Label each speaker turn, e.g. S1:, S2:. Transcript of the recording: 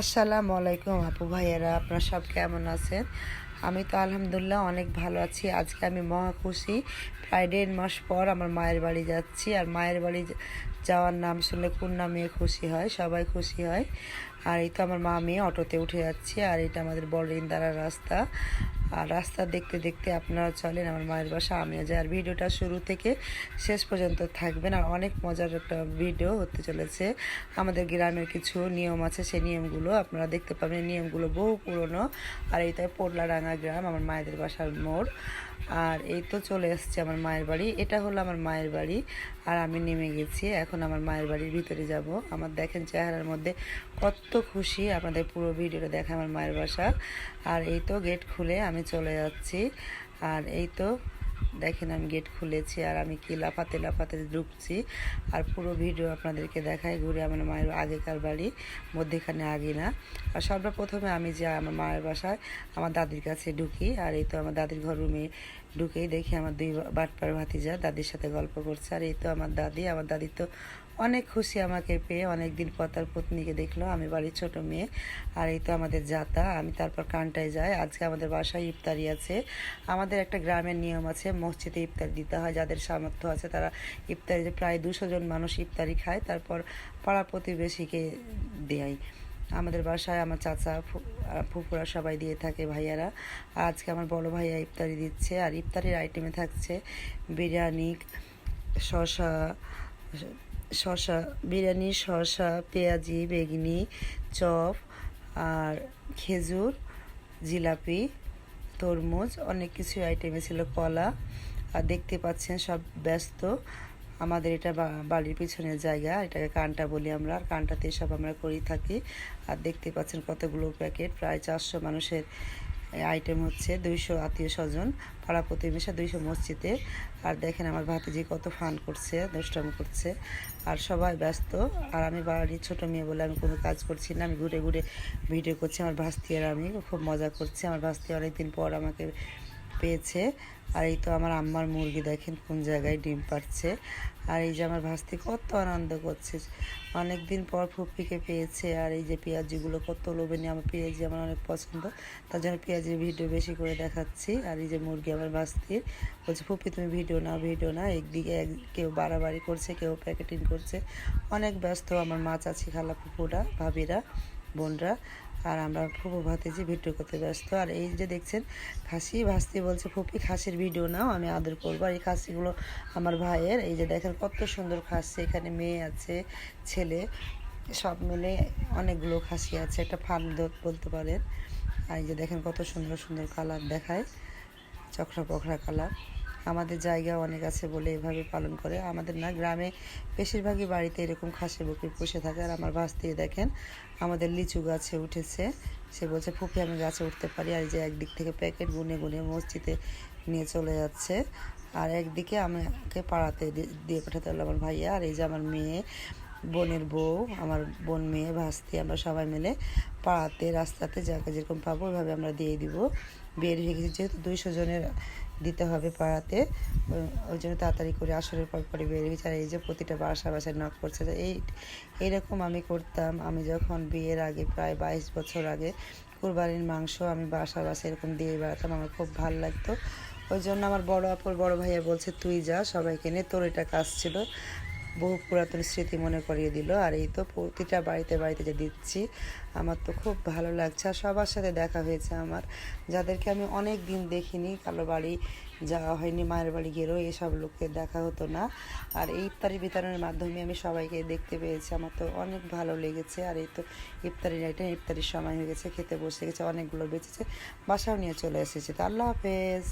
S1: আসসালামু আলাইকুম আপু ভাইয়েরা, আপনারা সব কেমন আছেন? আমি তো আলহামদুলিল্লাহ অনেক ভালো আছি। আজকে আমি মহা খুশি। প্রায় 1.5 মাস পর আমার মায়ের বাড়ি যাচ্ছি। আর মায়ের বাড়ি যাওয়ার নাম শুনলে কোন না মেয়ে খুশি হয়, সবাই খুশি হয়। আর এই তো আমার মা মেয়ে অটোতে উঠে যাচ্ছি। আর এটা আমাদের বড়দিনদারার রাস্তা। আর রাস্তা দেখতে দেখতে আপনারা চলেন আমার মায়ের বাসা, আমিও যাই। আর ভিডিওটা শুরু থেকে শেষ পর্যন্ত থাকবেন। আর অনেক মজার একটা ভিডিও হতে চলেছে। আমাদের গ্রামের কিছু নিয়ম আছে, সেই নিয়মগুলো আপনারা দেখতে পাবেন। নিয়মগুলো বহু পুরনো। আর এইটাই পোটলাডাঙ্গা গ্রাম, আমার মায়েদের বাসার মোড়। আর এই তো চলে এসছে আমার মায়ের বাড়ি। এটা হলো আমার মায়ের বাড়ি। আর আমি নেমে গেছি, এখন আমার মায়ের বাড়ির ভিতরে যাব। আমার দেখেন চেহারার মধ্যে কত খুশি। আপনাদের পুরো ভিডিওটা দেখে আমার মায়ের বাসা। আর এই তো গেট খুলে আমি চলে যাচ্ছি। আর এই তো দেখেন আমি গেট খুলেছি আর আমি কি লাফাতে লাফাতে ঢুকছি। আর পুরো ভিডিও আপনাদেরকে দেখাই ঘুরে আমার মায়ের আগেকার বাড়ি, মধ্যেখানে আগে না। আর সর্বপ্রথমে আমি যাই আমার মায়ের বাসায়, আমার দাদির কাছে ঢুকি। আর এই তো আমার দাদির ঘর রুমে ঢুকেই দেখি আমার দুই বাটপার ভাতিজা দাদির সাথে গল্প করছে। আর এই তো আমার দাদি তো অনেক খুশি আমাকে পেয়ে, অনেক দিন পর তার পত্নীকে দেখলো। আমি বাড়ির ছোট মেয়ে। আর এই তো আমাদের যাতা, আমি তারপর কানটায় যাই। আজকে আমাদের বাসায় ইফতারি আছে। আমাদের একটা গ্রামের নিয়ম আছে, মসজিদে ইফতার দিতে হয়। যাদের সামর্থ্য আছে তারা ইফতারিতে প্রায় 200 জন মানুষ ইফতারি খায়, তারপর পাড়া প্রতিবেশীকে দেয়। আমাদের বাসায় আমার চাচা ফুফুরা সবাই দিয়ে থাকে, ভাইয়ারা। আজকে আমার বড় ভাইয়া ইফতারি দিচ্ছে। আর ইফতারির আইটেমে থাকছে বিরিয়ানি, শশা শশা বিরিয়ানি, শশা, পেঁয়াজি, বেগনি, চপ, আর খেজুর, জিলাপি, তরমুজ, অনেক কিছু আইটেমে ছিল, কলা। আর দেখতে পাচ্ছেন সব ব্যস্ত। আমাদের এটা বাড়ির পিছনের জায়গা, এটাকে কানটা বলি আমরা। আর কানটাতে সব আমরা করি থাকি। আর দেখতে পাচ্ছেন কতগুলো প্যাকেট, প্রায় 400 মানুষের আইটেম হচ্ছে, 200 আত্মীয় স্বজন, পাড়া প্রতিবেশী, 200 মসজিদে। আর দেখেন আমার ভাতিজি কত ফান করছে, দুষ্টামি করছে। আর সবাই ব্যস্ত। আর আমি বাড়ির ছোট মেয়ে বলে আমি কোনো কাজ করছি না, আমি ঘুরে ঘুরে ভিডিও করছি। আমার ভাস্তি আর আমি খুব মজা করছি। আমার ভাস্তি অনেকদিন পর আমাকে পেয়েছে। আর এই তো আমার আম্মার মুরগি দেখেন কোন জায়গায় ডিম পাড়ছে। আর এই যে আমার ভাস্তি কত আনন্দ করছে, অনেক দিন পর ফুপিকে পেয়েছে। আর এই যে পেঁয়াজিগুলো কত লোভনীয়, আমার পেঁয়াজি আমার অনেক পছন্দ, তার জন্য পেঁয়াজির ভিডিও বেশি করে দেখাচ্ছি। আর এই যে মুরগি আমার ভাস্তির, বলছে ফুপি তুমি ভিডিও না। একদিকে কেউ বাড়াবাড়ি করছে, কেউ প্যাকেটিং করছে, অনেক ব্যস্ত আমার মা, চাচি, খালা, ফুপুরা, ভাবিরা, বোনরা। আর আমরা ফুপু ভাতিজি ভিডিও করতে ব্যস্ত। আর এই যে দেখছেন খাসি, ভাস্তি বলছে ফুপি খাসির ভিডিও নাও, আমি আদর করবো। আর এই খাসিগুলো আমার ভাইয়ের। এই যে দেখেন কত সুন্দর খাসি, এখানে মেয়ে আছে, ছেলে, সব মিলে অনেকগুলো খাসি আছে, একটা ফার্ম বলতে পারেন। আর এই যে দেখেন কত সুন্দর সুন্দর কালার দেখায়, চকরা পকরা কালার। আমাদের জায়গা অনেক আছে বলে এভাবে পালন করে। আমাদের না, গ্রামে বেশিরভাগই বাড়িতে এরকম খাসি বকরি পুষে থাকে। আর আমার ভাস্তি দেখেন আমাদের লিচু গাছে উঠেছে, সে বলছে ফুপি আমি গাছে উঠতে পারি। আর এই যে একদিক থেকে প্যাকেট গুনে গুনে মসজিদে নিয়ে চলে যাচ্ছে। আর একদিকে আমাকে পাড়াতে দিয়ে পাঠাতে হলো আমার ভাইয়া। আর এই যে আমার মেয়ে, বোনের বউ, আমার বোন, মেয়ে, ভাস্তি, আমরা সবাই মিলে পাড়াতে রাস্তাতে যাকে যেরকম পাবো ওইভাবে আমরা দিয়ে দিব। বের হয়ে গেছি যেহেতু 200 জনের দিতে হবে পাড়াতে, ওই জন্য তাড়াতাড়ি করে আসরের পর পরে বের হয়েছে। আর এই যে প্রতিটা বাসায় নক করছে। এইরকম আমি করতাম। আমি যখন বিয়ের আগে প্রায় 22 বছর আগে কুরবানির মাংস আমি বাসায় এরকম দিয়ে বেড়াতাম, আমার খুব ভালো লাগতো। ওই জন্য আমার বড় আপুর বড় ভাইয়া বলছে তুই যা, সবাইকে নিয়ে, তোর এটা কাজ ছিল। বহু পুরাতন স্মৃতি মনে করিয়ে দিল। আর এই তো প্রতিটা বাড়িতে বাড়িতে যে দিচ্ছি, আমার তো খুব ভালো লাগছে। আর সবার সাথে দেখা হয়েছে আমার, যাদেরকে আমি অনেক দিন দেখিনি, কারো বাড়ি যাওয়া হয়নি, মায়ের বাড়ি গেলেও এসব লোককে দেখা হতো না। আর এই ইফতারি বিতরণের মাধ্যমে আমি সবাইকে দেখতে পেয়েছি, আমার তো অনেক ভালো লেগেছে। আর এই তো ইফতারির সময় হয়ে গেছে, খেতে বসে গেছে, অনেকগুলো বেঁচেছে, বাসাও নিয়ে চলে এসেছে। তো আল্লাহ হাফেজ।